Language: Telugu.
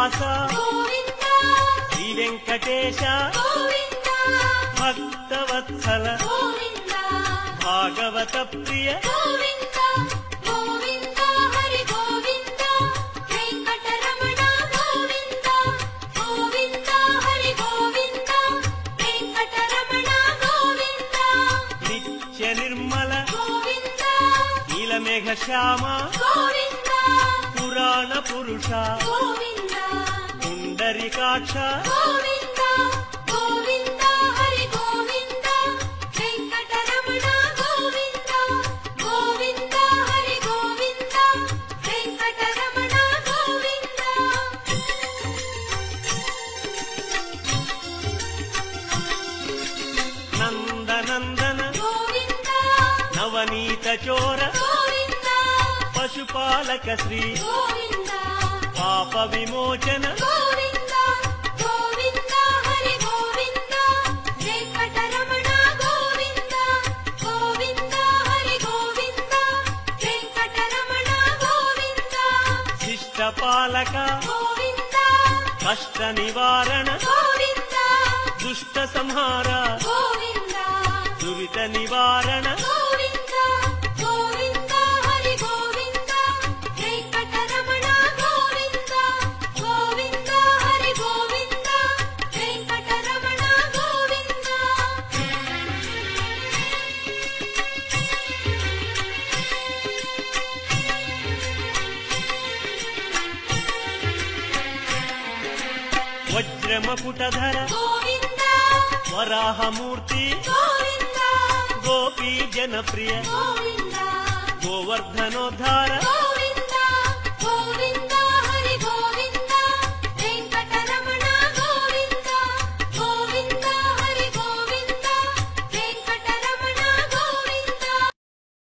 శ్రీనివాస శ్రీ వెంకటేశ భక్తవత్సల భాగవత ప్రియ నిత్య నిర్మల నీలమేఘ శ్యామ పురాణ పురుష పుండరీకాక్ష నందనందన నవనీత చోర పశుపాలక శ్రీ పాప విమోచన శిష్టపాలక కష్ట నివారణ దుష్ట సంహార దురిత నివారణ వజ్రమకుటధర వరాహమూర్తి గోపీ జనప్రియ గోవర్ధనోద్ధార